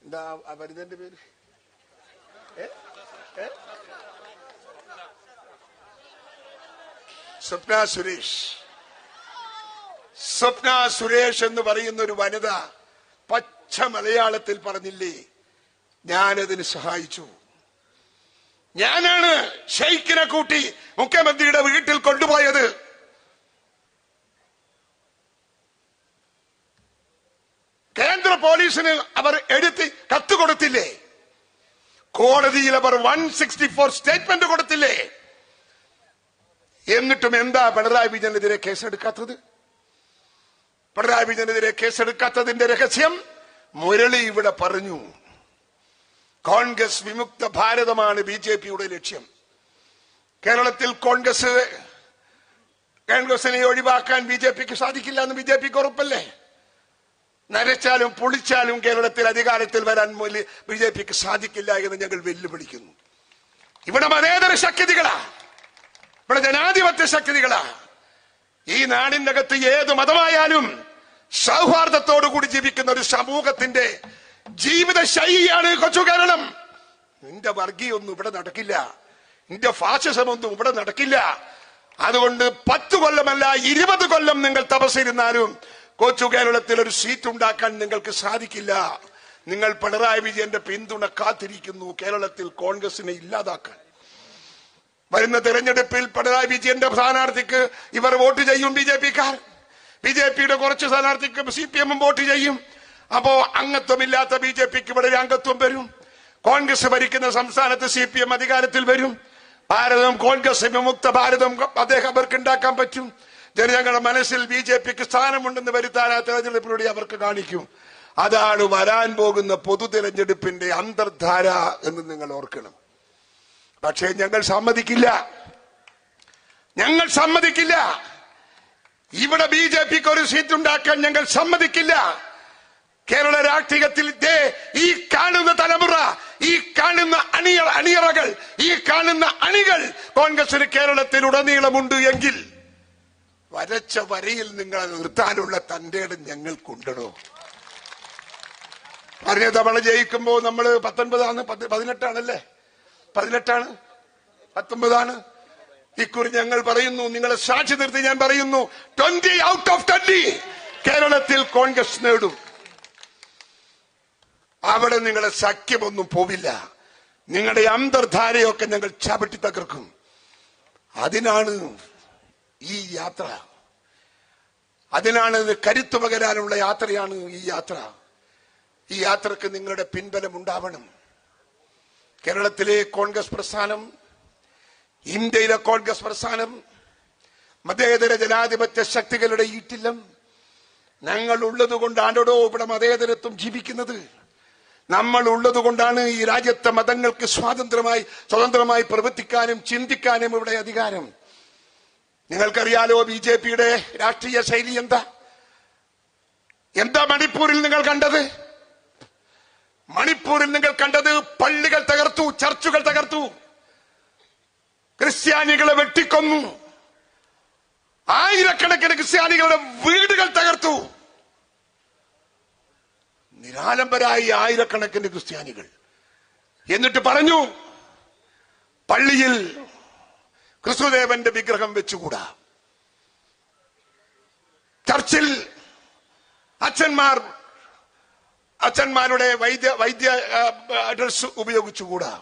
എന്താ വരുന്നതിന്റെ പേര്? സ്വപ്ന സുരേഷ്. സ്വപ്ന സുരേഷ് എന്ന് പറയുന്ന ഒരു വനിത പച്ച മലയാളത്തിൽ പറഞ്ഞില്ലേ, ഞാനതിന് സഹായിച്ചു. ഞാനാണ് ഷെയ്ഖിനെ കൂട്ടി മുഖ്യമന്ത്രിയുടെ വീട്ടിൽ കൊണ്ടുപോയത്. കേന്ദ്ര പോലീസിന് അവർ എഴുതി കത്ത് കൊടുത്തില്ലേ? കോടതിയിൽ അവർ 164 സ്റ്റേറ്റ്മെന്റ് കൊടുത്തില്ലേ? എന്നിട്ടും എന്താ പിണറായി വിജയനെതിരെ കേസെടുക്കാത്തത്? പിണറായി വിജയനെതിരെ കേസെടുക്കാത്തതിന്റെ രഹസ്യം മുരളി ഇവിടെ പറഞ്ഞു. കോൺഗ്രസ് വിമുക്ത ഭാരതമാണ് BJPയുടെ ലക്ഷ്യം. കേരളത്തിൽ കോൺഗ്രസിനെ ഒഴിവാക്കാൻ BJPക്ക് സാധിക്കില്ല എന്ന് BJPക്ക് ഉറപ്പല്ലേ? നരച്ചാലും പൊളിച്ചാലും കേരളത്തിൽ അധികാരത്തിൽ വരാൻ BJPക്ക് സാധിക്കില്ല എന്ന് ഞങ്ങൾ വെല്ലുവിളിക്കുന്നു. ഇവിടെ മതേതര ശക്തികളാ, ഇവിടെ ജനാധിപത്യ ശക്തികളാ. ഈ നാടിന്റെ അകത്ത് ഏത് മതമായാലും സൗഹാർദ്ദത്തോടുകൂടി ജീവിക്കുന്ന ഒരു സമൂഹത്തിന്റെ ജീവിത ശൈലിയാണ് കൊച്ചു കേരളം. നിന്റെ വർഗീയൊന്നും ഇവിടെ നടക്കില്ല, നിന്റെ ഫാസിസമൊന്നും ഇവിടെ നടക്കില്ല. അതുകൊണ്ട് 10 കൊല്ലമല്ല 20 കൊല്ലം നിങ്ങൾ തപസ്സിരുന്നാലും കൊച്ചു കേരളത്തിൽ ഒരു സീറ്റ് ഉണ്ടാക്കാൻ നിങ്ങൾക്ക് സാധിക്കില്ല. നിങ്ങൾ പിണറായി വിജയന്റെ പിന്തുണ കാത്തിരിക്കുന്നു കേരളത്തിൽ കോൺഗ്രസിനെ ഇല്ലാതാക്കാൻ. വരുന്ന തെരഞ്ഞെടുപ്പിൽ പിണറായി വിജയന്റെ സ്ഥാനാർത്ഥിക്ക് ഇവർ വോട്ട് ചെയ്യും. BJPക്കാർ BJPയുടെ കുറച്ച് സ്ഥാനാർത്ഥിക്ക് CPM വോട്ട് ചെയ്യും. അപ്പോ അംഗത്വമില്ലാത്ത BJPക്ക് ഇവിടെ ഒരു അംഗത്വം വരും. കോൺഗ്രസ് ഭരിക്കുന്ന സംസ്ഥാനത്ത് CPM അധികാരത്തിൽ വരും. ഭാരതം കോൺഗ്രസ് വിമുക്ത ഭാരതം അവർക്ക് ഉണ്ടാക്കാൻ പറ്റും. ജനങ്ങളുടെ മനസ്സിൽ BJPക്ക് സ്ഥാനമുണ്ടെന്ന് വരുത്താൻ ആ തെരഞ്ഞെടുപ്പിലൂടെ അവർക്ക് കാണിക്കും. അതാണ് വരാൻ പോകുന്ന പൊതു തെരഞ്ഞെടുപ്പിന്റെ അന്തർധാര എന്ന് നിങ്ങൾ ഓർക്കണം. പക്ഷേ ഞങ്ങൾ സമ്മതിക്കില്ല, ഞങ്ങൾ സമ്മതിക്കില്ല. ഇവിടെ BJPക്ക് ഒരു സീറ്റ് ഉണ്ടാക്കാൻ ഞങ്ങൾ സമ്മതിക്കില്ല. കേരള രാഷ്ട്രീയത്തിൽ ഈ കാണുന്ന തലമുറ, ഈ കാണുന്ന അണിയറകൾ, ഈ കാണുന്ന അണികൾ കോൺഗ്രസിന് കേരളത്തിൽ ഉടനീളമുണ്ട് എങ്കിൽ വരച്ച വരയിൽ നിങ്ങളെ നിർത്താനുള്ള തന്റെ ഇടം ഞങ്ങൾക്കുണ്ടോ? പറഞ്ഞ തവണ ജയിക്കുമ്പോ നമ്മള് 19 18 18 19 ഇക്കുറി ഞങ്ങൾ പറയുന്നു, നിങ്ങളെ സാക്ഷി നിർത്തി ഞാൻ പറയുന്നു, 20 ഔട്ട് ഓഫ് 20 കേരളത്തിൽ കോൺഗ്രസ് നേടും. അവിടെ നിങ്ങളുടെ സഖ്യമൊന്നും പോവില്ല. നിങ്ങളുടെ അന്തർധാരയൊക്കെ ഞങ്ങൾ ചവിട്ടി തകർക്കും. അതിനാണ് ഈ യാത്ര, അതിനാണ് കരുത്തു പകരാനുള്ള യാത്രയാണ് ഈ യാത്ര. ഈ യാത്രക്ക് നിങ്ങളുടെ പിൻബലം ഉണ്ടാവണം. കേരളത്തിലെ കോൺഗ്രസ് പ്രസ്ഥാനം, ഇന്ത്യയിലെ കോൺഗ്രസ് പ്രസ്ഥാനം, മതേതര ജനാധിപത്യ ശക്തികളുടെ ഈറ്റില്ലം. ഞങ്ങൾ ഉള്ളത് കൊണ്ടാണോ ഇവിടെ മതേതരത്വം ജീവിക്കുന്നത്? നമ്മൾ ഉള്ളത് കൊണ്ടാണ് ഈ രാജ്യത്തെ മതങ്ങൾക്ക് സ്വതന്ത്രമായി പ്രവർത്തിക്കാനും ചിന്തിക്കാനും ഇവിടെ അധികാരം. നിങ്ങൾക്കറിയാലോ BJPയുടെ രാഷ്ട്രീയ ശൈലി എന്താ മണിപ്പൂരിൽ നിങ്ങൾ കണ്ടത്? മണിപ്പൂരിൽ നിങ്ങൾ കണ്ടത് പള്ളികൾ തകർത്തു, ചർച്ചുകൾ തകർത്തു, ക്രിസ്ത്യാനികളെ വെട്ടിക്കൊന്നു, ആയിരക്കണക്കിന് ക്രിസ്ത്യാനികളുടെ വീടുകൾ തകർത്തു. നിരാലംബരായി ആയിരക്കണക്കിന് ക്രിസ്ത്യാനികൾ. എന്നിട്ട് പറഞ്ഞു, പള്ളിയിൽ ക്രിസ്തുദേവന്റെ വിഗ്രഹം വെച്ചുകൂടാ, ചർച്ചിൽ അച്ഛന്മാരുടെ വൈദ്യ ഡ്രസ് ഉപയോഗിച്ചുകൂടാ.